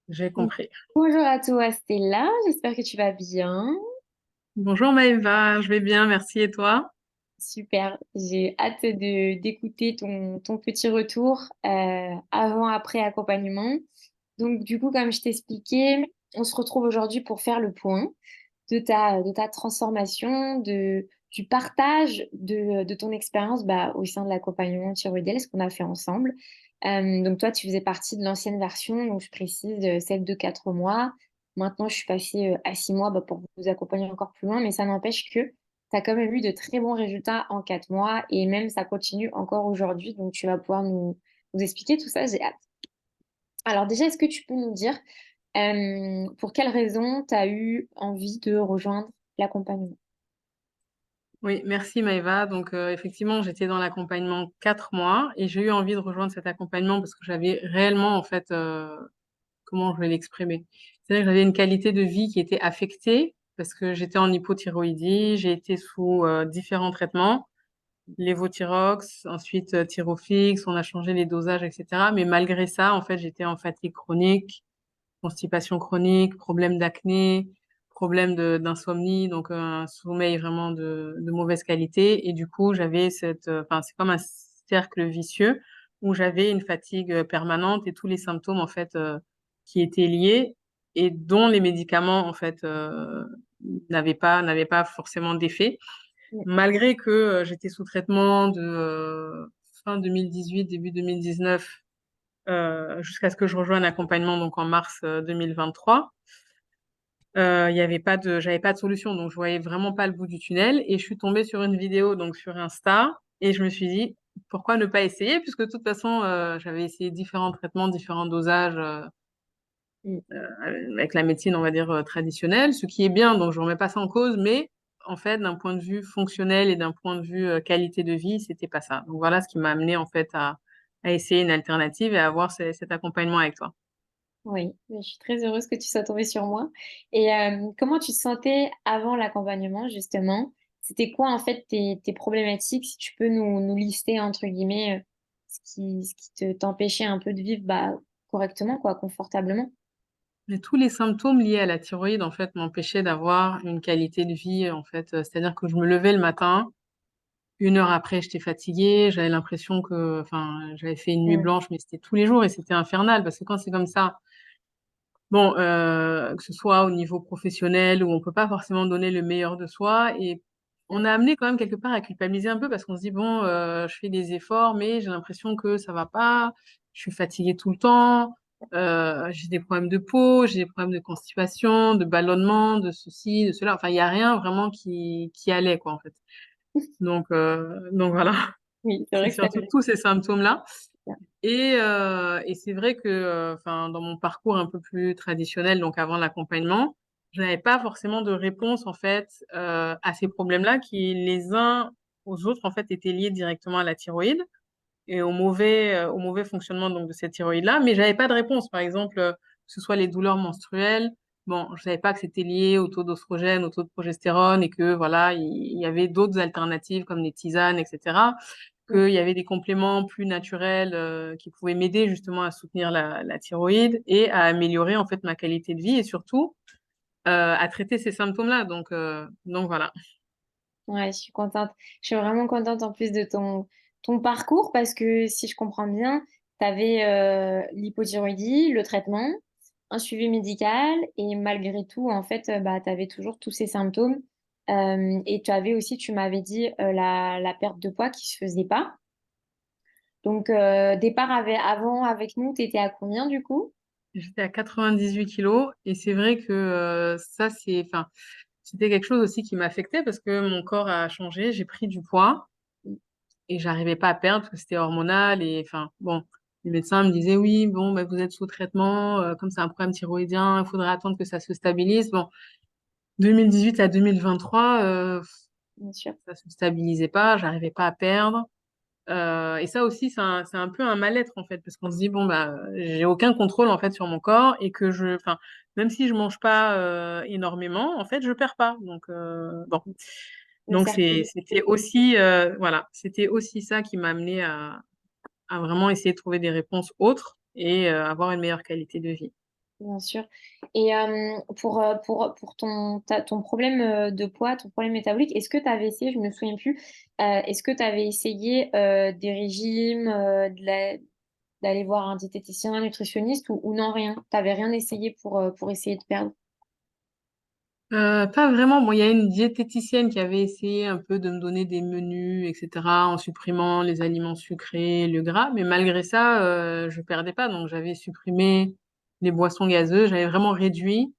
J'ai compris. Bonjour à toi Stella, j'espère que tu vas bien. Bonjour Maëva, je vais bien, merci. Et toi? Super, j'ai hâte de d'écouter ton petit retour avant-après accompagnement. Donc du coup, comme je t'expliquais, on se retrouve aujourd'hui pour faire le point de ta transformation, du partage de ton expérience au sein de l'accompagnement thyroïdal, ce qu'on a fait ensemble. Donc toi, tu faisais partie de l'ancienne version, donc je précise, celle de 4 mois. Maintenant, je suis passée à 6 mois pour vous accompagner encore plus loin, mais ça n'empêche que tu as quand même eu de très bons résultats en 4 mois et même ça continue encore aujourd'hui. Donc tu vas pouvoir nous expliquer tout ça, j'ai hâte. Alors déjà, est-ce que tu peux nous dire pour quelles raisons tu as eu envie de rejoindre l'accompagnement? Oui, merci Maëva. Donc effectivement, j'étais dans l'accompagnement 4 mois et j'ai eu envie de rejoindre cet accompagnement parce que j'avais réellement, en fait, comment je vais l'exprimer? C'est-à-dire que j'avais une qualité de vie qui était affectée parce que j'étais en hypothyroïdie, j'ai été sous différents traitements, lévothyrox, ensuite Thyrofix, on a changé les dosages, etc. Mais malgré ça, en fait, j'étais en fatigue chronique, constipation chronique, problème d'acné, problème d'insomnie, donc un sommeil vraiment de mauvaise qualité. Et du coup, j'avais enfin, c'est comme un cercle vicieux où j'avais une fatigue permanente et tous les symptômes, en fait, qui étaient liés et dont les médicaments, en fait, n'avaient pas forcément d'effet. Mm. Malgré que j'étais sous traitement de fin 2018, début 2019, jusqu'à ce que je rejoigne l'accompagnement donc en mars 2023. Il y avait pas de, j'avais pas de solution, donc je voyais vraiment pas le bout du tunnel. Et je suis tombée sur une vidéo donc sur Insta et je me suis dit pourquoi ne pas essayer puisque de toute façon j'avais essayé différents traitements, différents dosages Mm. avec la médecine on va dire traditionnelle, ce qui est bien, donc je remets pas ça en cause, mais en fait d'un point de vue fonctionnel et d'un point de vue qualité de vie, c'était pas ça. Donc voilà ce qui m'a amené en fait à essayer une alternative et à avoir cet accompagnement avec toi. Oui, je suis très heureuse que tu sois tombée sur moi. Et comment tu te sentais avant l'accompagnement, justement? C'était quoi, en fait, tes problématiques, si tu peux nous lister, entre guillemets, ce qui t'empêchait un peu de vivre correctement, quoi, confortablement? Mais tous les symptômes liés à la thyroïde, en fait, m'empêchaient d'avoir une qualité de vie, en fait. C'est-à-dire que je me levais le matin, 1 heure après, j'étais fatiguée, j'avais l'impression que, enfin, j'avais fait une nuit Mm. blanche, mais c'était tous les jours et c'était infernal parce que quand c'est comme ça, bon, que ce soit au niveau professionnel où on peut pas forcément donner le meilleur de soi et on a amené quand même quelque part à culpabiliser un peu parce qu'on se dit, bon, je fais des efforts, mais j'ai l'impression que ça va pas, je suis fatiguée tout le temps, j'ai des problèmes de peau, j'ai des problèmes de constipation, de ballonnement, de ceci, de cela. Enfin, il y a rien vraiment qui allait, quoi, en fait. Donc voilà, Oui, c'est c'est vrai que ça surtout fait tous ces symptômes-là. bien. Et c'est vrai que, enfin, dans mon parcours un peu plus traditionnel, donc avant l'accompagnement, je n'avais pas forcément de réponse en fait à ces problèmes-là qui les uns aux autres en fait étaient liés directement à la thyroïde et au mauvais fonctionnement donc de cette thyroïde-là, mais j'avais pas de réponse. Par exemple, que ce soit les douleurs menstruelles, bon, je savais pas que c'était lié au taux d'ostrogène, au taux de progestérone et que voilà, il y avait d'autres alternatives comme les tisanes, etc. Mm. Qu'il y avait des compléments plus naturels qui pouvaient m'aider justement à soutenir la thyroïde et à améliorer en fait ma qualité de vie et surtout à traiter ces symptômes-là. Donc voilà. Ouais, je suis contente. Je suis vraiment contente en plus de ton parcours parce que si je comprends bien, tu avais l'hypothyroïdie, le traitement, un suivi médical et malgré tout, en fait, tu avais toujours tous ces symptômes. Et tu avais aussi, tu m'avais dit, la perte de poids qui se faisait pas. Donc, avant avec nous, tu étais à combien du coup? J'étais à 98 kilos et c'est vrai que ça, enfin, c'était quelque chose aussi qui m'affectait parce que mon corps a changé, j'ai pris du poids et j'arrivais pas à perdre parce que c'était hormonal et enfin, bon, les médecins me disaient oui, bon, bah, vous êtes sous traitement, comme c'est un problème thyroïdien, il faudrait attendre que ça se stabilise. Bon, 2018 à 2023, Bien sûr. ça se stabilisait pas, j'arrivais pas à perdre. Et ça aussi, c'est un peu un mal-être en fait, parce qu'on se dit bon bah j'ai aucun contrôle en fait sur mon corps et que enfin même si je mange pas énormément, en fait je perds pas. Bon, Le donc cercle. c'était aussi voilà, c'était aussi ça qui m'a amené à vraiment essayer de trouver des réponses autres et avoir une meilleure qualité de vie. bien sûr. Et pour ton problème de poids, ton problème métabolique, est-ce que tu avais essayé, je me souviens plus, est-ce que tu avais essayé des régimes, d'aller voir un diététicien, un nutritionniste ou non, rien? T'avais rien essayé pour essayer de perdre? Pas vraiment. Bon, il y a une diététicienne qui avait essayé un peu de me donner des menus, etc., en supprimant les aliments sucrés, le gras, mais malgré ça, je perdais pas. Donc, j'avais supprimé les boissons gazeuses, j'avais vraiment réduit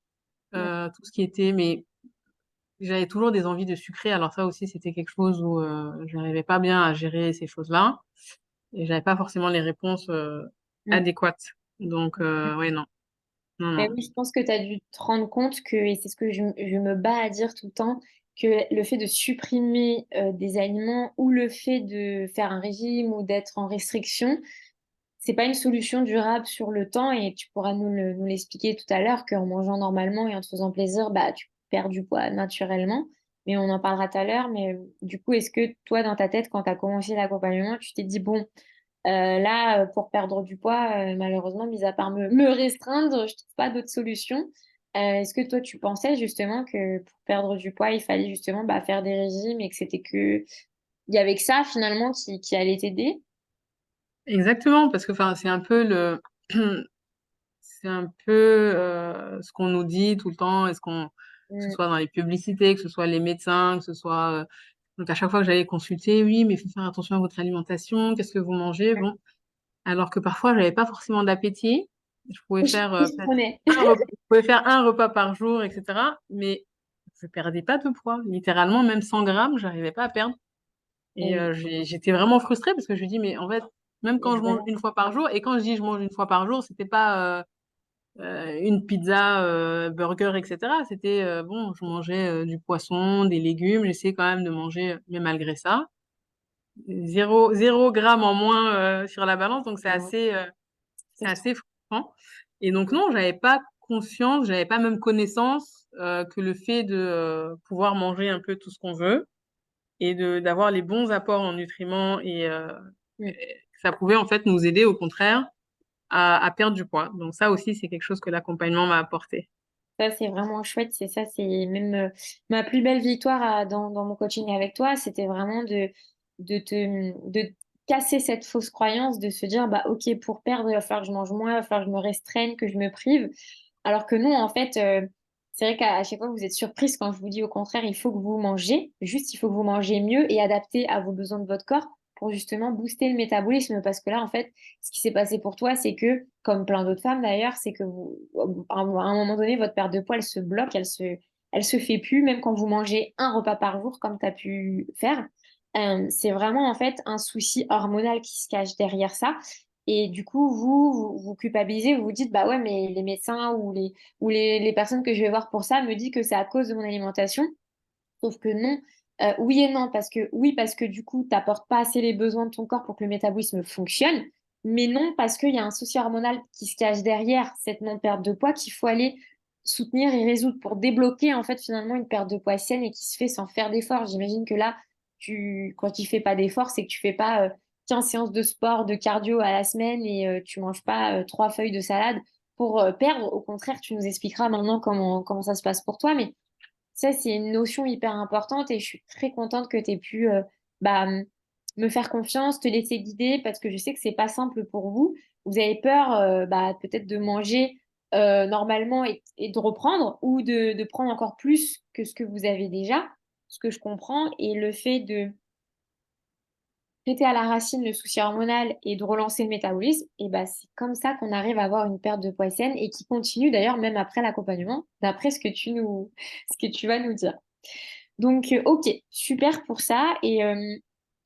tout ce qui était, mais j'avais toujours des envies de sucrer. Alors ça aussi, c'était quelque chose où je n'arrivais pas bien à gérer ces choses-là, et j'avais pas forcément les réponses Mm. adéquates. Donc, ouais, non, non, Mais non. oui, je pense que tu as dû te rendre compte que, et c'est ce que je me bats à dire tout le temps, que le fait de supprimer des aliments ou le fait de faire un régime ou d'être en restriction, c'est pas une solution durable sur le temps et tu pourras nous l'expliquer tout à l'heure qu'en mangeant normalement et en te faisant plaisir, bah, tu perds du poids naturellement. Mais on en parlera tout à l'heure. Mais du coup, est-ce que toi, dans ta tête, quand tu as commencé l'accompagnement, tu t'es dit, bon, là, pour perdre du poids, malheureusement, mis à part me restreindre, je trouve pas d'autre solution. Est-ce que toi, tu pensais justement que pour perdre du poids, il fallait justement bah, faire des régimes et que c'était que il y avait que ça finalement qui allait t'aider? Exactement, parce que enfin, c'est un peu le, c'est un peu ce qu'on nous dit tout le temps, que ce Mm, soit dans les publicités, que ce soit les médecins, que ce soit donc à chaque fois que j'allais consulter, oui, mais il faut faire attention à votre alimentation, qu'est-ce que vous mangez, bon, alors que parfois j'avais pas forcément d'appétit, je pouvais faire je peut-être connais. je pouvais faire un repas par jour, etc. Mais je perdais pas de poids, littéralement même 100 grammes, j'arrivais pas à perdre. Et Oui, j'étais vraiment frustrée parce que je me dis, mais en fait, même quand je mange évidemment. une fois par jour, et quand je dis je mange une fois par jour, c'était pas une pizza, burger, etc. C'était, bon, je mangeais du poisson, des légumes, j'essayais quand même de manger, mais malgré ça, zéro gramme en moins sur la balance, donc Non, c'est assez frustrant. Et donc non, j'avais pas conscience, j'avais pas même connaissance que le fait de pouvoir manger un peu tout ce qu'on veut et de d'avoir les bons apports en nutriments mm. ça pouvait en fait nous aider au contraire à perdre du poids. Donc ça aussi, c'est quelque chose que l'accompagnement m'a apporté. Ça, c'est vraiment chouette. C'est ça, c'est même ma plus belle victoire dans mon coaching avec toi. C'était vraiment de casser cette fausse croyance, de se dire, bah, OK, pour perdre, il va falloir que je mange moins, il va falloir que je me restreigne, que je me prive. Alors que non, en fait, c'est vrai qu'à chaque fois, vous êtes surprise quand je vous dis au contraire, il faut que vous mangez. Juste, il faut que vous mangez mieux et adapté à vos besoins de votre corps pour justement booster le métabolisme. Parce que là, en fait, ce qui s'est passé pour toi, c'est que, comme plein d'autres femmes d'ailleurs, c'est que à un moment donné, votre perte de poids, elle se bloque, elle se fait plus, même quand vous mangez un repas par jour, comme tu as pu faire. C'est vraiment en fait un souci hormonal qui se cache derrière ça. Et du coup, vous culpabilisez, vous vous dites, bah ouais, mais les médecins les personnes que je vais voir pour ça me disent que c'est à cause de mon alimentation. Sauf que non. Oui et non, parce que oui, parce que du coup, tu n'apportes pas assez les besoins de ton corps pour que le métabolisme fonctionne. Mais non, parce qu'il y a un souci hormonal qui se cache derrière cette non-perte de poids qu'il faut aller soutenir et résoudre pour débloquer en fait finalement une perte de poids saine et qui se fait sans faire d'efforts. J'imagine que là, quand tu fais pas d'efforts, c'est que tu fais pas 15 séances de sport, de cardio à la semaine et tu manges pas 3 feuilles de salade pour perdre. Au contraire, tu nous expliqueras maintenant comment ça se passe pour toi. Mais ça, c'est une notion hyper importante et je suis très contente que tu aies pu bah, me faire confiance, te laisser guider parce que je sais que c'est pas simple pour vous. Vous avez peur bah, peut-être de manger normalement et de reprendre ou de prendre encore plus que ce que vous avez déjà, ce que je comprends. Et le fait de traiter à la racine le souci hormonal et de relancer le métabolisme, et bah, c'est comme ça qu'on arrive à avoir une perte de poids saine et qui continue d'ailleurs même après l'accompagnement, d'après ce que tu vas nous dire. Donc, ok, super pour ça. Et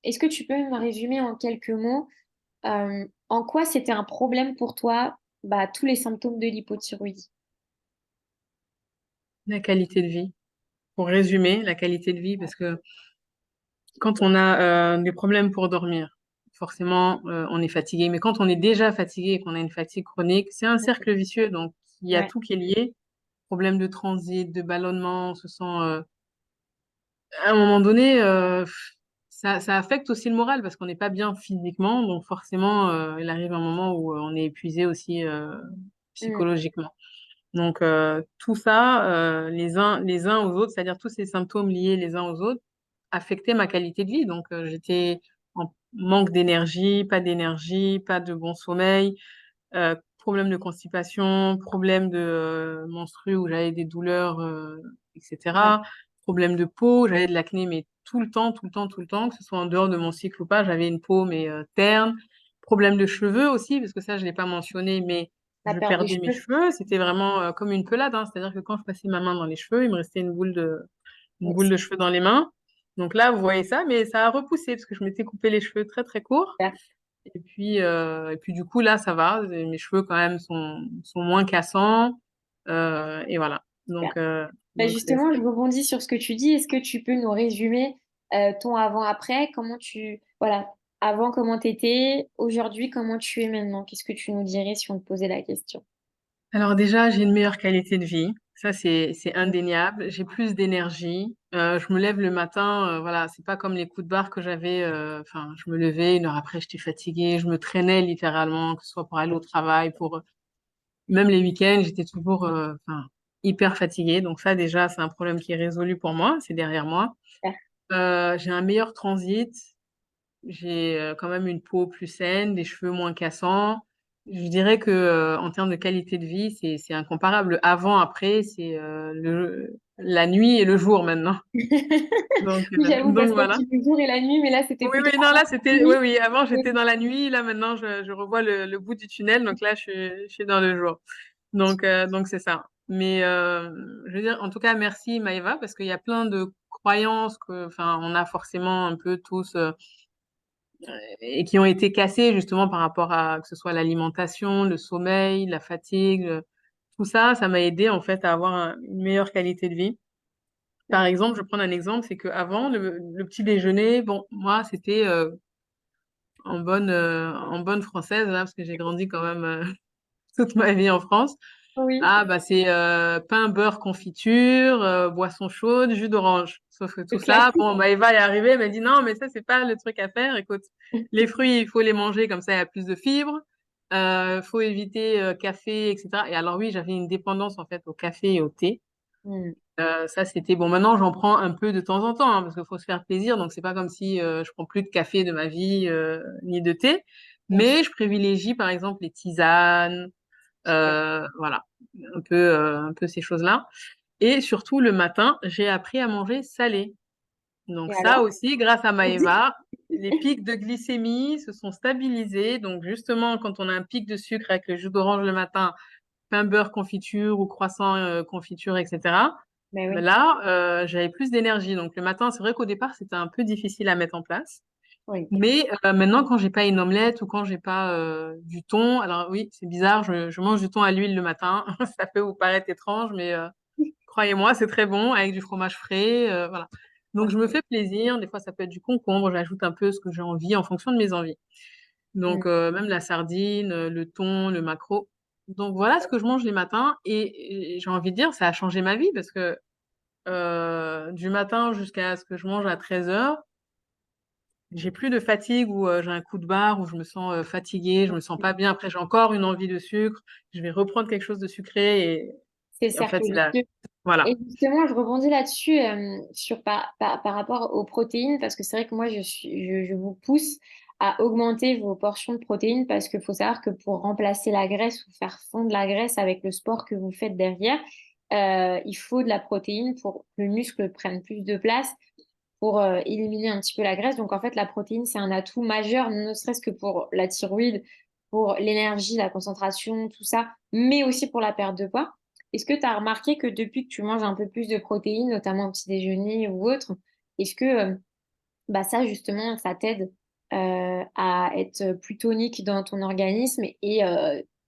est-ce que tu peux me résumer en quelques mots en quoi c'était un problème pour toi, bah, tous les symptômes de l'hypothyroïdie? La qualité de vie. Pour résumer, la qualité de vie, parce que quand on a des problèmes pour dormir, forcément, on est fatigué. Mais quand on est déjà fatigué et qu'on a une fatigue chronique, c'est un cercle vicieux. Donc, il y a Ouais. tout qui est lié. Problème de transit, de ballonnement, on se sent à un moment donné, ça affecte aussi le moral parce qu'on n'est pas bien physiquement, donc forcément, il arrive un moment où on est épuisé aussi Mm. psychologiquement. Donc, tout ça, les uns aux autres, c'est-à-dire tous ces symptômes liés les uns aux autres, affectaient ma qualité de vie. Donc, j'étais en manque d'énergie, pas de bon sommeil, problème de constipation, problème de menstrues où j'avais des douleurs, Ouais, etc. Problème de peau, j'avais de l'acné, mais tout le temps, tout le temps, tout le temps, que ce soit en dehors de mon cycle ou pas, j'avais une peau, mais terne. Problème de cheveux aussi, parce que ça, je l'ai pas mentionné, mais la je perte de perdais mes cheveux. cheveux. C'était vraiment comme une pelade, hein. C'est-à-dire que quand je passais ma main dans les cheveux, il me restait une Ouais, boule de cheveux dans les mains. Donc là, vous voyez ça, mais ça a repoussé parce que je m'étais coupé les cheveux très, très courts. super, Et puis du coup, là, ça va. Mes cheveux, quand même, sont moins cassants. Et voilà. super. Bah, Donc justement, je rebondis sur ce que tu dis. Est-ce que tu peux nous résumer ton avant-après? Comment tu... Voilà, avant, comment tu étais? Aujourd'hui, comment tu es maintenant? Qu'est-ce que tu nous dirais si on te posait la question? alors déjà, j'ai une meilleure qualité de vie. Ça, c'est indéniable. J'ai plus d'énergie. Je me lève le matin, voilà, c'est pas comme les coups de barre que j'avais. Enfin, je me levais, une heure après, j'étais fatiguée. Je me traînais littéralement, que ce soit pour aller au travail, pour même les week-ends, j'étais toujours, enfin, hyper fatiguée. Donc ça, déjà, c'est un problème qui est résolu pour moi. C'est derrière moi. Super. J'ai un meilleur transit. J'ai quand même une peau plus saine, des cheveux moins cassants. Je dirais que en termes de qualité de vie, c'est incomparable. Le avant, après, c'est la nuit et le jour maintenant. Oui, j'avoue, Donc parce qu'il y a voilà. le jour et la nuit, mais là, c'était Oui, plutôt oui, non, là c'était, oui, nuit. oui. Avant j'étais dans la nuit, là maintenant je revois le bout du tunnel. Donc là je suis dans le jour. Donc c'est ça. Mais je veux dire, en tout cas, merci Maëva, parce qu'il y a plein de croyances que, enfin, on a forcément un peu tous. Et qui ont été cassés justement par rapport à que ce soit l'alimentation, le sommeil, la fatigue, tout ça, ça m'a aidé en fait à avoir une meilleure qualité de vie. Par exemple, je vais prendre un exemple, c'est qu'avant, le petit déjeuner, bon, moi, c'était en bonne française, là, parce que j'ai grandi quand même toute ma vie en France. Oui, Ah, bah, c'est pain, beurre, confiture, boisson chaude, jus d'orange. Sauf que le tout ça, classique. bon, Maëva est arrivée, elle m'a dit non, mais ça, c'est pas le truc à faire. Écoute, les fruits, il faut les manger, comme ça, il y a plus de fibres. Faut éviter café, etc. Et alors, oui, j'avais une dépendance, en fait, au café et au thé. Hmm, Ça, c'était bon. Maintenant, j'en prends un peu de temps en temps, hein, parce qu'il faut se faire plaisir. Donc, c'est pas comme si je prends plus de café de ma vie, ni de thé. bien sûr, Mais je privilégie, par exemple, les tisanes, super. voilà, un peu ces choses-là. Et surtout, le matin, j'ai appris à manger salé. Donc Et ça alors? aussi, grâce à Maëva, les pics de glycémie se sont stabilisés. Donc justement, quand on a un pic de sucre avec le jus d'orange le matin, pain beurre confiture ou croissant confiture, etc. Ben Mais oui, là, j'avais plus d'énergie. Donc le matin, c'est vrai qu'au départ, c'était un peu difficile à mettre en place. oui. Mais maintenant, quand j'ai pas une omelette ou quand j'ai pas du thon, alors oui, c'est bizarre, je mange du thon à l'huile le matin. Ça peut vous paraître étrange, mais croyez-moi, c'est très bon avec du fromage frais, voilà. Donc je me fais plaisir. Des fois, ça peut être du concombre. J'ajoute un peu ce que j'ai envie en fonction de mes envies. Hmm. Donc même la sardine, le thon, le maquereau. Donc voilà ce que je mange les matins et j'ai envie de dire, ça a changé ma vie parce que du matin jusqu'à ce que je mange à 13h, j'ai plus de fatigue ou j'ai un coup de barre où je me sens fatiguée, je me sens pas bien. Après, j'ai encore une envie de sucre. Je vais reprendre quelque chose de sucré C'est le et en fait, cercle c'est la... vicieux. Voilà. Et justement, je rebondis là-dessus par rapport aux protéines, parce que c'est vrai que moi, je vous pousse à augmenter vos portions de protéines, parce qu'il faut savoir que pour remplacer la graisse ou faire fondre la graisse avec le sport que vous faites derrière, il faut de la protéine pour que le muscle prenne plus de place, pour éliminer un petit peu la graisse. Donc en fait, la protéine, c'est un atout majeur, ne serait-ce que pour la thyroïde, pour l'énergie, la concentration, tout ça, mais aussi pour la perte de poids. Est-ce que tu as remarqué que depuis que tu manges un peu plus de protéines, notamment au petit déjeuner ou autre, est-ce que bah ça, justement, ça t'aide à être plus tonique dans ton organisme et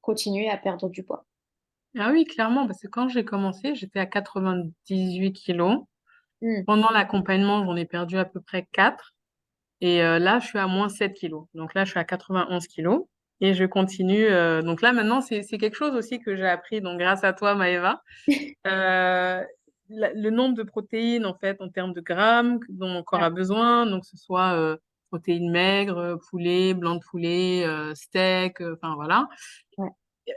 continuer à perdre du poids? Ah oui, clairement, parce que quand j'ai commencé, j'étais à 98 kilos. Hmm. Pendant l'accompagnement, j'en ai perdu à peu près 4. Et là, je suis à moins 7 kilos. Donc là, je suis à 91 kilos. Et je continue. Donc là, maintenant, c'est quelque chose aussi que j'ai appris, donc grâce à toi, Maëva. Euh, le nombre de protéines, en fait, en termes de grammes dont mon corps Ouais, a besoin, donc que ce soit protéines maigres, poulet, blanc de poulet, steak, enfin voilà. ouais.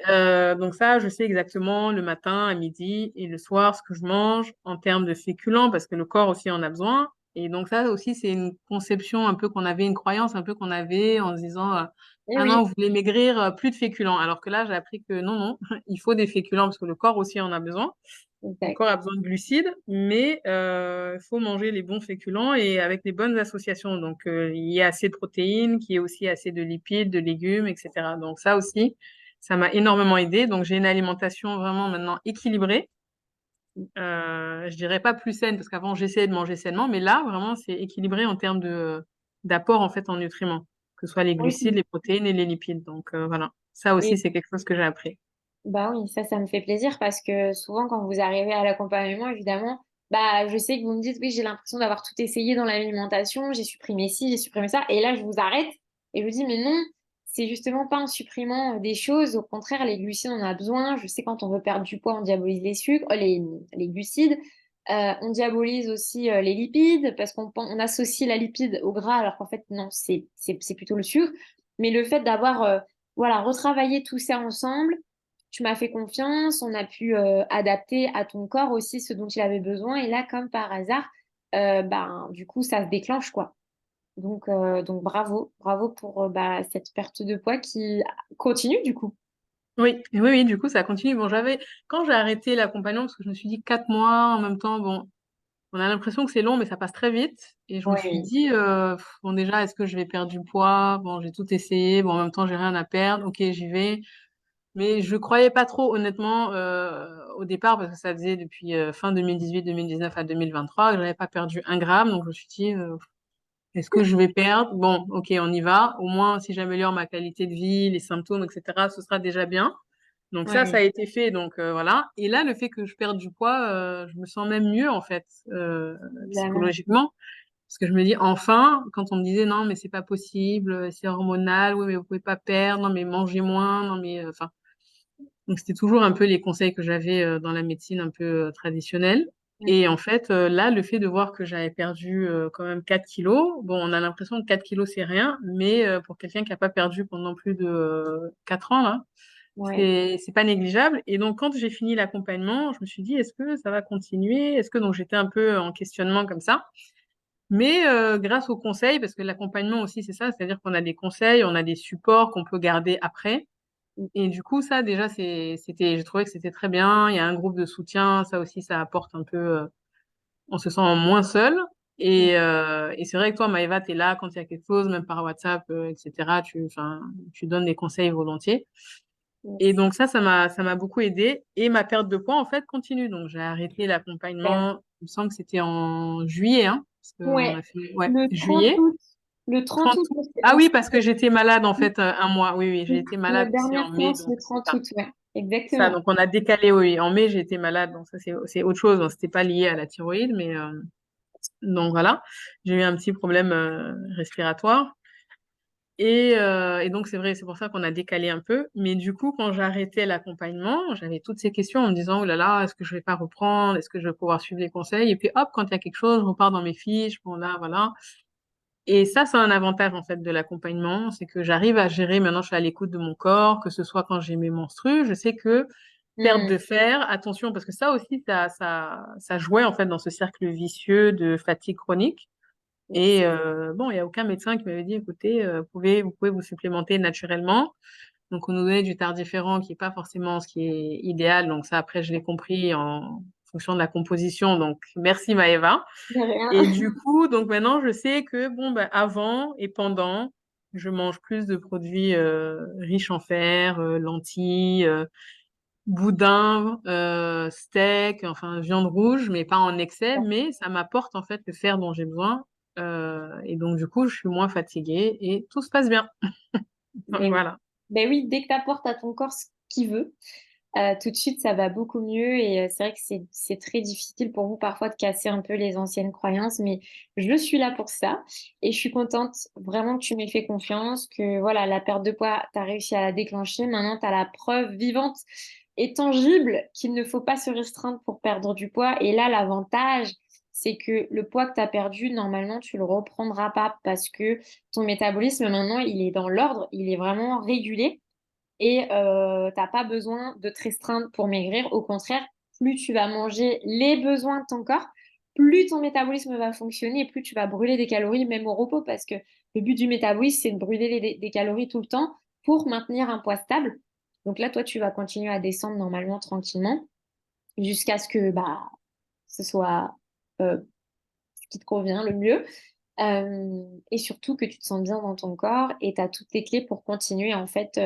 Donc ça, je sais exactement le matin, à midi et le soir ce que je mange en termes de féculents parce que le corps aussi en a besoin. Et donc ça aussi, c'est une conception un peu qu'on avait, une croyance un peu qu'on avait en se disant Eh ah non, oui, vous voulez maigrir, plus de féculents. Alors que là, j'ai appris que non, non, il faut des féculents parce que le corps aussi en a besoin. Le exact. corps a besoin de glucides, mais il faut manger les bons féculents et avec les bonnes associations. Donc, il y a assez de protéines, qu'il y ait aussi assez de lipides, de légumes, etc. Donc, ça aussi, ça m'a énormément aidé. Donc, j'ai une alimentation vraiment maintenant équilibrée. Je dirais pas plus saine, parce qu'avant, j'essayais de manger sainement, mais là, vraiment, c'est équilibré en termes d'apport, en fait, en nutriments, que ce soit les glucides, Oui. les protéines et les lipides. Donc, voilà. Ça aussi, Et c'est quelque chose que j'ai appris. bah oui, ça me fait plaisir parce que souvent, quand vous arrivez à l'accompagnement, évidemment, bah, je sais que vous me dites, oui, j'ai l'impression d'avoir tout essayé dans l'alimentation, j'ai supprimé ci, j'ai supprimé ça, et là, je vous arrête et je vous dis, mais non, c'est justement pas en supprimant des choses, au contraire, les glucides, on en a besoin. Je sais, quand on veut perdre du poids, on diabolise les sucres, les glucides. On diabolise aussi les lipides parce on associe la lipide au gras, alors qu'en fait, non, c'est plutôt le sucre. Mais le fait d'avoir, voilà, retravaillé tout ça ensemble, tu m'as fait confiance, on a pu adapter à ton corps aussi ce dont il avait besoin. Et là, comme par hasard, ben, du coup, ça se déclenche, quoi. Donc bravo, bravo pour bah, cette perte de poids qui continue, du coup. Oui, oui, oui, du coup, ça continue. Bon, quand j'ai arrêté l'accompagnement, parce que je me suis dit 4 mois en même temps, bon, on a l'impression que c'est long, mais ça passe très vite. Et je me suis Oui, dit, bon, déjà, est-ce que je vais perdre du poids? Bon, j'ai tout essayé. Bon, en même temps, j'ai rien à perdre. Ok, j'y vais. Mais je croyais pas trop, honnêtement, au départ, parce que ça faisait depuis fin 2018, 2019 à 2023, que j'avais pas perdu 1 gramme. Donc, je me suis dit, est-ce que je vais perdre? Bon, ok, on y va. Au moins, si j'améliore ma qualité de vie, les symptômes, etc., ce sera déjà bien. Donc ça a oui, été fait, donc voilà. Et là, le fait que je perde du poids, je me sens même mieux en fait, évidemment. psychologiquement, parce que je me dis enfin, quand on me disait non mais c'est pas possible, c'est hormonal, oui mais vous pouvez pas perdre, non mais mangez moins, non mais enfin, donc c'était toujours un peu les conseils que j'avais dans la médecine un peu traditionnelle. Et en fait, là, le fait de voir que j'avais perdu quand même 4 kilos, bon, on a l'impression que 4 kilos, c'est rien, mais pour quelqu'un qui n'a pas perdu pendant plus de 4 ans, là, Ouais. c'est pas négligeable. Et donc, quand j'ai fini l'accompagnement, je me suis dit, est-ce que ça va continuer? Est-ce que donc j'étais un peu en questionnement comme ça. Mais grâce aux conseils, parce que l'accompagnement aussi, c'est ça, c'est-à-dire qu'on a des conseils, on a des supports qu'on peut garder après. Et du coup, ça, déjà, j'ai trouvé que c'était très bien. Il y a un groupe de soutien, ça aussi, ça apporte un peu, on se sent moins seul. Et c'est vrai que toi, Maëva, t'es là quand il y a quelque chose, même par WhatsApp, etc. Enfin, tu donnes des conseils volontiers. Et Yes. donc ça m'a beaucoup aidé. Et ma perte de poids, en fait, continue. Donc j'ai arrêté Super. l'accompagnement, il me semble que c'était en juillet, hein, parce qu'on Ouais, a fait, ouais, le 30 juillet. août. Le 30 30 août, août. Ah oui, parce que j'étais malade, en s'est- fait, 1 mois. Oui, oui, j'ai été malade notre aussi dernière en mai, séance donc le c'est 30 ça. août, ouais. Ça, Exactement. donc on a décalé, oui. En mai, j'ai été malade, donc ça, c'est autre chose. Donc, c'était pas lié à la thyroïde, mais donc voilà. J'ai eu un petit problème respiratoire. Et donc, c'est vrai, c'est pour ça qu'on a décalé un peu. Mais du coup, quand j'arrêtais l'accompagnement, j'avais toutes ces questions en me disant, oh là là, est-ce que je vais pas reprendre? Est-ce que je vais pouvoir suivre les conseils? Et puis, hop, quand il y a quelque chose, je repars dans mes fiches. Bon, là, voilà. Et ça, c'est un avantage, en fait, de l'accompagnement. C'est que j'arrive à gérer, maintenant, je suis à l'écoute de mon corps, que ce soit quand j'ai mes menstrues. Je sais que perte Hmm. de fer, attention, parce que ça aussi, ça jouait, en fait, dans ce cercle vicieux de fatigue chronique. Yes. Et bon, il n'y a aucun médecin qui m'avait dit, écoutez, vous pouvez vous supplémenter naturellement. Donc, on nous donnait du tardiféran qui n'est pas forcément ce qui est idéal. Donc, ça, après, je l'ai compris en fonction de la composition. Donc, merci Maëva. De Et rien. du coup, donc maintenant, je sais que, bon, ben, avant et pendant, je mange plus de produits riches en fer, lentilles, boudin, steak, enfin, viande rouge, mais pas en excès. Mais ça m'apporte, en fait, le fer dont j'ai besoin. Et donc, du coup, je suis moins fatiguée et tout se passe bien. Donc, Mais oui. voilà. Ben oui, dès que tu apportes à ton corps ce qu'il veut, tout de suite, ça va beaucoup mieux. Et c'est vrai que c'est très difficile pour vous parfois de casser un peu les anciennes croyances, mais je suis là pour ça. Et je suis contente vraiment que tu m'aies fait confiance, que voilà, la perte de poids, tu as réussi à la déclencher. Maintenant, tu as la preuve vivante et tangible qu'il ne faut pas se restreindre pour perdre du poids. Et là, l'avantage, c'est que le poids que tu as perdu, normalement, tu le reprendras pas parce que ton métabolisme, maintenant, il est dans l'ordre, il est vraiment régulé. et t'as pas besoin de te restreindre pour maigrir. Au contraire, plus tu vas manger les besoins de ton corps, plus ton métabolisme va fonctionner et plus tu vas brûler des calories, même au repos, parce que le but du métabolisme, c'est de brûler des calories tout le temps pour maintenir un poids stable. Donc là, toi, tu vas continuer à descendre normalement tranquillement jusqu'à ce que bah, ce soit euh, ce qui te convient le mieux. Et surtout que tu te sens bien dans ton corps et tu as toutes les clés pour continuer en fait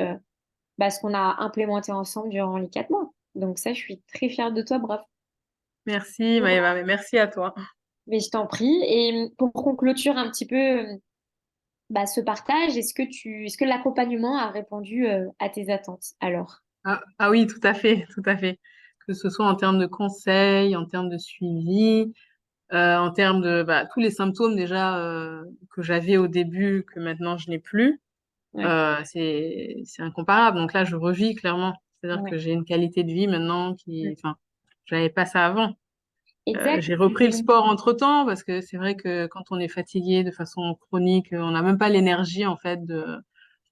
bah, ce qu'on a implémenté ensemble durant les 4 mois. Donc ça, je suis très fière de toi, bravo. Merci Maëva, mais merci à toi. Mais je t'en prie. Et pour qu'on clôture un petit peu bah, ce partage, est-ce que l'accompagnement a répondu à tes attentes alors? Ah oui, tout à fait, tout à fait. Que ce soit en termes de conseils, en termes de suivi, en termes de tous les symptômes déjà que j'avais au début, que maintenant je n'ai plus, Ouais, c'est incomparable. Donc là, je revis clairement. C'est-à-dire ouais. que j'ai une qualité de vie maintenant Mm. enfin, j'avais pas ça avant. Exact. J'ai repris le sport entre-temps parce que c'est vrai que quand on est fatigué de façon chronique, on n'a même pas l'énergie en fait de.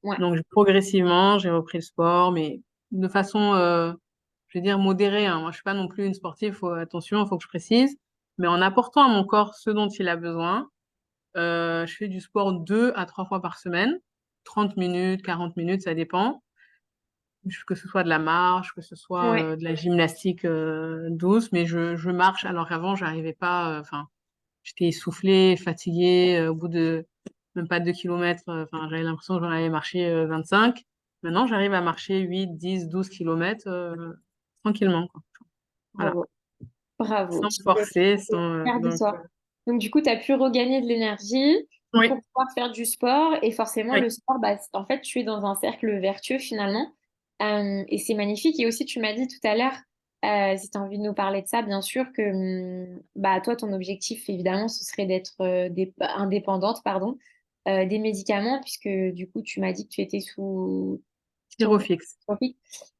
Ouais, Donc progressivement, j'ai repris le sport, mais de façon, je vais dire modérée, hein. Moi, je suis pas non plus une sportive. Attention, il faut que je précise. Mais en apportant à mon corps ce dont il a besoin, je fais du sport 2 à 3 fois par semaine, 30 minutes, 40 minutes, ça dépend. Que ce soit de la marche, que ce soit ouais, de la gymnastique douce, mais je marche alors qu'avant, j'arrivais pas. Enfin, j'étais essoufflée, fatiguée. Au bout de même pas 2 kilomètres, enfin, j'avais l'impression que j'en avais marché 25. Maintenant, j'arrive à marcher 8, 10, 12 kilomètres tranquillement, quoi. Voilà. bravo. Bravo. Sans me forcer, sans, Fière de toi. Donc, du coup, tu as pu regagner de l'énergie oui, pour pouvoir faire du sport. Et forcément, oui. le sport, bah, en fait, tu es dans un cercle vertueux finalement. Et c'est magnifique. Et aussi, tu m'as dit tout à l'heure, si tu as envie de nous parler de ça, bien sûr, que bah, toi, ton objectif, évidemment, ce serait d'être indépendante, pardon, des médicaments, puisque du coup, tu m'as dit que tu étais sous Tyrofix.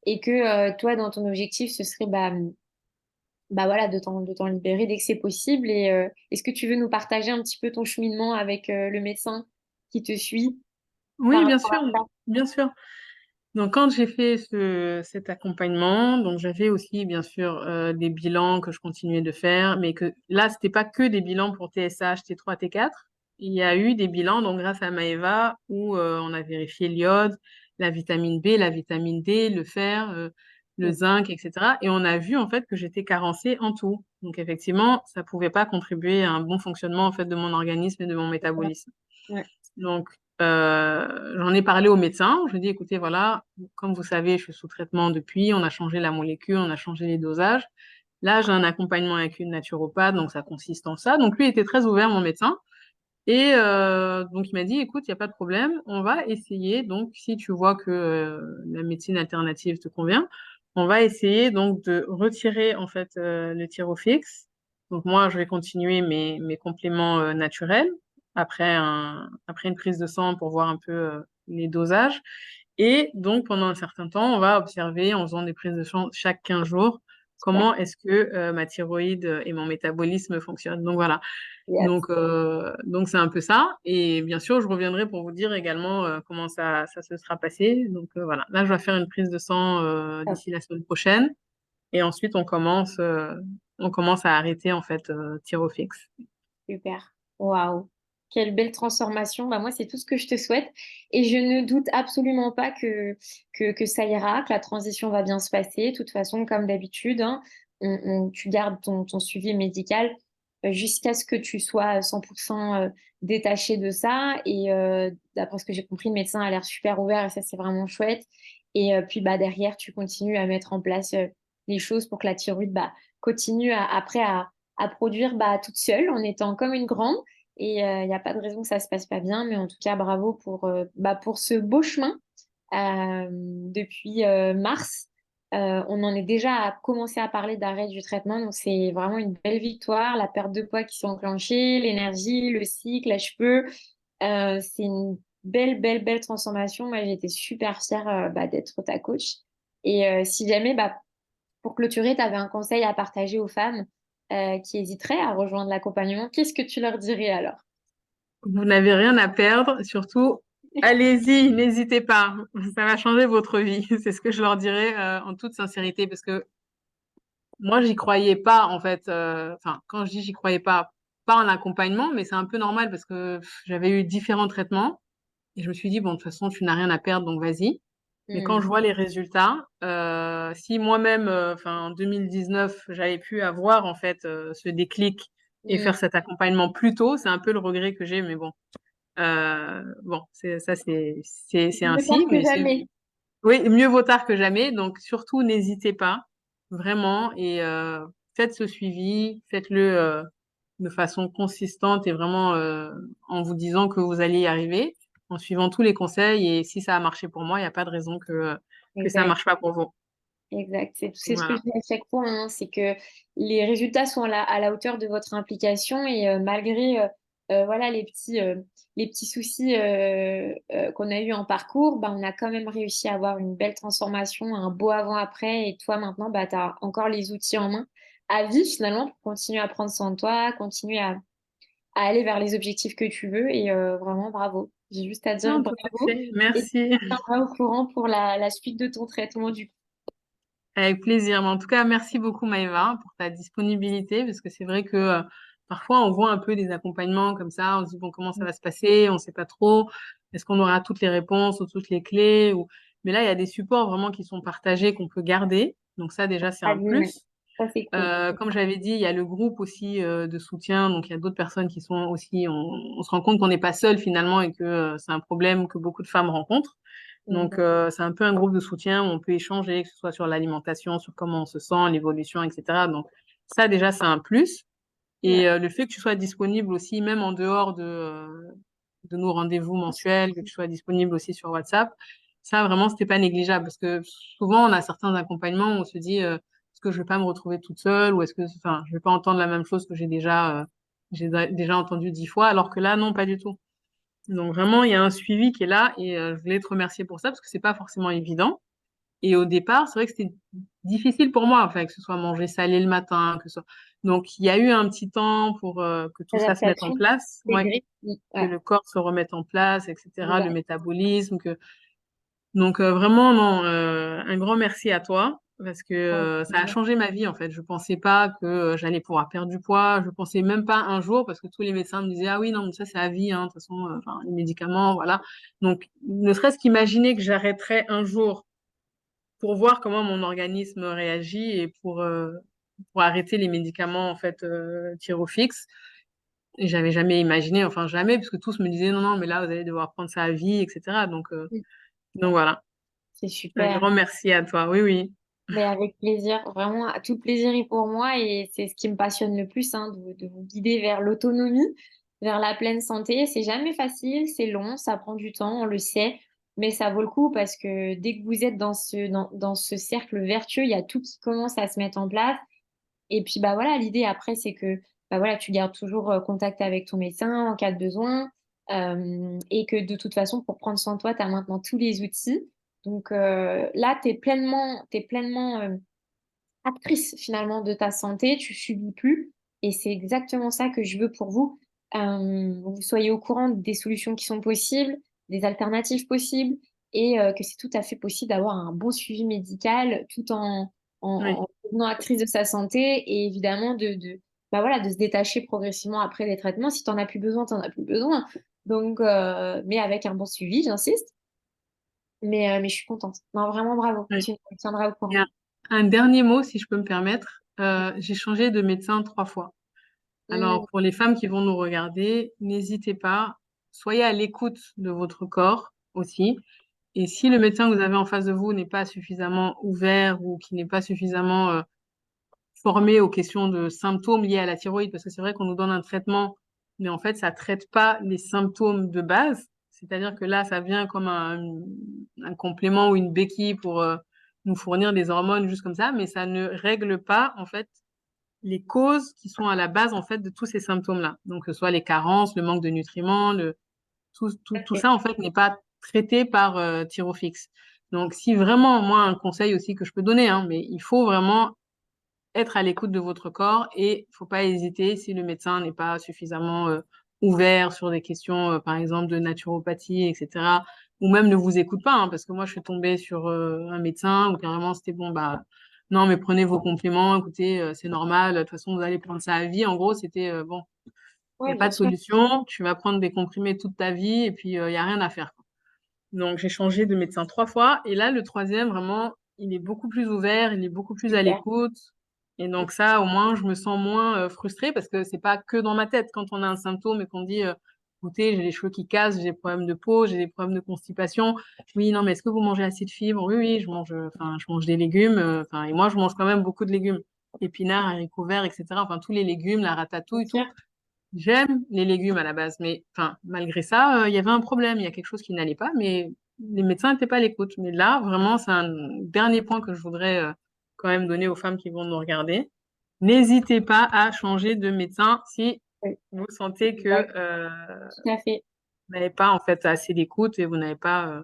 et que toi, dans ton objectif, ce serait bah voilà, de t'en libérer dès que c'est possible. Et est-ce que tu veux nous partager un petit peu ton cheminement avec le médecin qui te suit par Oui, bien rapport sûr, à ça? bien sûr. Donc, quand j'ai fait cet accompagnement, donc j'avais aussi, bien sûr, des bilans que je continuais de faire, mais que là, c'était pas que des bilans pour TSH, T3, T4. Il y a eu des bilans, donc grâce à Maëva, où on a vérifié l'iode, la vitamine B, la vitamine D, le fer, le Mm. zinc, etc. Et on a vu en fait que j'étais carencée en tout. Donc, effectivement, ça pouvait pas contribuer à un bon fonctionnement en fait de mon organisme et de mon métabolisme. Ouais, Donc, j'en ai parlé au médecin. Je lui ai dit, écoutez, voilà, comme vous savez, je suis sous traitement depuis, on a changé la molécule, on a changé les dosages. Là, j'ai un accompagnement avec une naturopathe, donc ça consiste en ça. Donc, lui était très ouvert, mon médecin. Et donc, il m'a dit, écoute, il n'y a pas de problème, on va essayer. Donc, si tu vois que la médecine alternative te convient, on va essayer donc de retirer en fait le Tyrofix. Donc, moi, je vais continuer mes compléments naturels après une prise de sang pour voir un peu les dosages. Et donc, pendant un certain temps, on va observer en faisant des prises de sang chaque 15 jours super. comment est-ce que ma thyroïde et mon métabolisme fonctionnent. Donc, voilà. Yes. Donc c'est un peu ça. Et bien sûr, je reviendrai pour vous dire également comment ça se sera passé. Donc voilà, là, je vais faire une prise de sang Top. d'ici la semaine prochaine. Et ensuite, on commence à arrêter en fait Tyrofix. Super. Waouh. Quelle belle transformation. Bah, moi, c'est tout ce que je te souhaite. Et je ne doute absolument pas que ça ira, que la transition va bien se passer. De toute façon, comme d'habitude, hein, tu gardes ton suivi médical jusqu'à ce que tu sois 100% détaché de ça. Et d'après ce que j'ai compris, le médecin a l'air super ouvert et ça, c'est vraiment chouette. Et puis, bah, derrière, tu continues à mettre en place les choses pour que la thyroïde bah, continue après à produire bah, toute seule en étant comme une grande. Et il n'y a pas de raison que ça se passe pas bien, mais en tout cas, bravo pour ce beau chemin depuis mars. On en est déjà à commencer à parler d'arrêt du traitement, donc c'est vraiment une belle victoire. La perte de poids qui s'est enclenchée, l'énergie, le cycle, les cheveux, c'est une belle, belle, belle transformation. Moi, j'ai été super fière bah, d'être ta coach. Et si jamais, bah, pour clôturer, tu avais un conseil à partager aux femmes qui hésiteraient à rejoindre l'accompagnement. Qu'est-ce que tu leur dirais alors? Vous n'avez rien à perdre, surtout Allez-y, n'hésitez pas. Ça va changer votre vie. C'est ce que je leur dirais en toute sincérité parce que moi, j'y croyais pas en fait. Enfin, quand je dis j'y croyais pas, pas en accompagnement, mais c'est un peu normal parce que j'avais eu différents traitements et je me suis dit bon, de toute façon, tu n'as rien à perdre, donc vas-y. Mais quand Hmm, je vois les résultats, si moi-même, enfin en 2019, j'avais pu avoir en fait ce déclic et hmm. faire cet accompagnement plus tôt, c'est un peu le regret que j'ai, mais bon. Bon, c'est ça, c'est Mieux ainsi, tard que mais jamais. oui, mieux vaut tard que jamais. Donc surtout, n'hésitez pas vraiment et faites ce suivi, faites-le de façon consistante et vraiment en vous disant que vous allez y arriver, en suivant tous les conseils. Et si ça a marché pour moi, il n'y a pas de raison que ça Exact. marche pas pour vous. Exact. C'est ce que je Voilà. dis à chaque fois, hein, c'est que les résultats sont à la hauteur de votre implication et malgré voilà, les petits soucis qu'on a eu en parcours, bah, on a quand même réussi à avoir une belle transformation, un beau avant-après. Et toi, maintenant, bah, tu as encore les outils en main à vie finalement pour continuer à prendre soin de toi, continuer à aller vers les objectifs que tu veux. Et vraiment, bravo. J'ai juste à dire Non, tout à bravo fait. et tu Merci. me tiendras au courant pour la suite de ton traitement du coup. Avec plaisir. Mais en tout cas, merci beaucoup Maëva pour ta disponibilité parce que c'est vrai que parfois on voit un peu des accompagnements comme ça, on se dit bon comment ça va se passer, on ne sait pas trop, est-ce qu'on aura toutes les réponses ou toutes les clés ou... Mais là, il y a des supports vraiment qui sont partagés qu'on peut garder. Donc ça déjà c'est À un vie, ouais. plus. Ça, c'est cool. Comme j'avais dit, il y a le groupe aussi de soutien. Donc il y a d'autres personnes qui sont aussi. On se rend compte qu'on n'est pas seul finalement et que c'est un problème que beaucoup de femmes rencontrent. Donc, Exact. c'est un peu un groupe de soutien où on peut échanger, que ce soit sur l'alimentation, sur comment on se sent, l'évolution, etc. Donc, ça, déjà, c'est un plus. Ouais. Et le fait que tu sois disponible aussi, même en dehors de nos rendez-vous mensuels, que tu sois disponible aussi sur WhatsApp, ça, vraiment, c'était pas négligeable. Parce que souvent, on a certains accompagnements où on se dit, est-ce que je vais pas me retrouver toute seule ou est-ce que, enfin, je vais pas entendre la même chose que j'ai déjà entendu 10 fois, alors que là, non, pas du tout. Donc vraiment, il y a un suivi qui est là et je voulais te remercier pour ça parce que c'est pas forcément évident. Et au départ, c'est vrai que c'était difficile pour moi, enfin, que ce soit manger salé le matin, que ce soit... Donc il y a eu un petit temps pour que tout ça se mette en Adaptation, place, c'est ouais, gris. que Ouais. le corps se remette en place, etc., le Exact. métabolisme, que donc vraiment, non, un grand merci à toi parce que ça a changé ma vie en fait. Je pensais pas que j'allais pouvoir perdre du poids. Je pensais même pas un jour parce que tous les médecins me disaient ah oui non mais ça c'est à vie hein, de toute façon enfin les médicaments voilà. Donc ne serait-ce qu'imaginer que j'arrêterais un jour pour voir comment mon organisme réagit et pour arrêter les médicaments en fait Tirofix. Et j'avais jamais imaginé, enfin jamais, parce que tous me disaient non non mais là vous allez devoir prendre ça à vie etc. Donc voilà. C'est Un super. grand merci à toi. Oui, oui. Mais avec plaisir. Vraiment, tout le plaisir est pour moi et c'est ce qui me passionne le plus, hein, de vous guider vers l'autonomie, vers la pleine santé. C'est jamais facile, c'est long, ça prend du temps, on le sait, mais ça vaut le coup parce que dès que vous êtes dans ce cercle vertueux, il y a tout qui commence à se mettre en place. Et puis bah voilà, l'idée après, c'est que bah voilà, tu gardes toujours contact avec ton médecin en cas de besoin. Et que de toute façon, pour prendre soin de toi, tu as maintenant tous les outils. Donc là, t'es pleinement actrice finalement de ta santé, tu subis plus. Et c'est exactement ça que je veux pour vous. Vous soyez au courant des solutions qui sont possibles, des alternatives possibles, et que c'est tout à fait possible d'avoir un bon suivi médical tout Oui, en devenant actrice de sa santé et évidemment bah voilà, de se détacher progressivement après les traitements. Si tu n'en as plus besoin, tu n'en as plus besoin. Donc, mais avec un bon suivi, j'insiste. Mais je suis contente. Non, vraiment bravo. oui. Tu me tiendras au Et courant. un dernier mot, si je peux me permettre. J'ai changé de médecin 3 fois. Mm, Alors, pour les femmes qui vont nous regarder, n'hésitez pas. Soyez à l'écoute de votre corps aussi. Et si le médecin que vous avez en face de vous n'est pas suffisamment ouvert ou qui n'est pas suffisamment formé aux questions de symptômes liés à la thyroïde, parce que c'est vrai qu'on nous donne un traitement, mais en fait, ça traite pas les symptômes de base. C'est-à-dire que là, ça vient comme un complément ou une béquille pour nous fournir des hormones juste comme ça, mais ça ne règle pas, en fait, les causes qui sont à la base, en fait, de tous ces symptômes-là. Donc, que ce soit les carences, le manque de nutriments, tout ok. ça, en fait, n'est pas traité par Thyrophix. Donc, si vraiment, moi, un conseil aussi que je peux donner, hein, mais il faut vraiment être à l'écoute de votre corps et il faut pas hésiter si le médecin n'est pas suffisamment ouverts sur des questions, par exemple, de naturopathie, etc. Ou même ne vous écoutent pas, hein, parce que moi, je suis tombée sur un médecin où carrément c'était bon, bah, non, mais prenez vos compléments, écoutez, c'est normal, de toute façon, vous allez prendre ça à vie. En gros, c'était bon, il n'y Ouais, a pas bien de sûr. solution, tu vas prendre des comprimés toute ta vie et puis il n'y a rien à faire. Donc, j'ai changé de médecin 3 fois. Et là, le troisième, vraiment, il est beaucoup plus ouvert, il est beaucoup plus à Super. l'écoute. Et donc, ça, au moins, je me sens moins frustrée parce que c'est pas que dans ma tête. Quand on a un symptôme et qu'on dit, écoutez, j'ai les cheveux qui cassent, j'ai des problèmes de peau, j'ai des problèmes de constipation. Oui, non, mais est-ce que vous mangez assez de fibres? Oui, oui, je mange des légumes. Enfin, et moi, je mange quand même beaucoup de légumes. Épinards, haricots verts, etc. Enfin, tous les légumes, la Bien ratatouille, sûr. tout. J'aime les légumes à la base, mais enfin, malgré ça, il y avait un problème, il y a quelque chose qui n'allait pas, mais les médecins n'étaient pas à l'écoute. Mais là, vraiment, c'est un dernier point que je voudrais quand même donner aux femmes qui vont nous regarder. N'hésitez pas à changer de médecin si Oui, vous sentez que exact. Tout à fait. vous n'avez pas en fait assez d'écoute et vous n'avez pas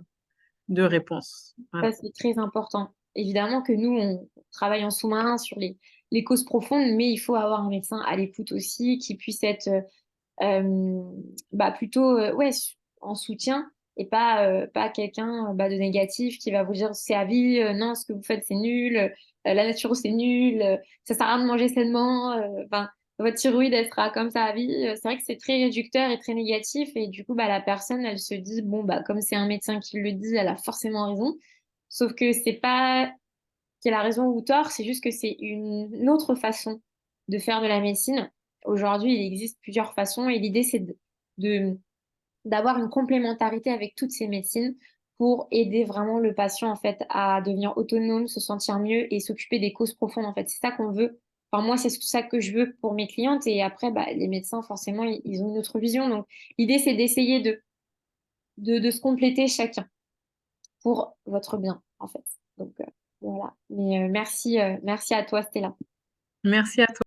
de réponse. Ça, Voilà. c'est très important. Évidemment que nous, on travaille en sous-marin sur les causes profondes, mais il faut avoir un médecin à l'écoute aussi qui puisse être bah, plutôt ouais, en soutien et pas quelqu'un bah, de négatif qui va vous dire c'est à vie, non, ce que vous faites c'est nul, la nature c'est nul, ça sert à rien de manger sainement, enfin, votre thyroïde elle sera comme ça à vie. C'est vrai que c'est très réducteur et très négatif et du coup bah, la personne elle se dit bon bah comme c'est un médecin qui le dit, elle a forcément raison. Sauf que c'est pas qu'elle a raison ou tort, c'est juste que c'est une autre façon de faire de la médecine. Aujourd'hui, il existe plusieurs façons et l'idée, c'est de- d'avoir une complémentarité avec toutes ces médecines pour aider vraiment le patient en fait à devenir autonome, se sentir mieux et s'occuper des causes profondes en fait. C'est ça qu'on veut. Enfin, moi, c'est ça que je veux pour mes clientes et après, bah, les médecins, forcément, ils ont une autre vision. Donc, l'idée, c'est d'essayer de se compléter chacun pour votre bien, en fait. Donc, voilà. Mais merci à toi, Stella. Merci à toi.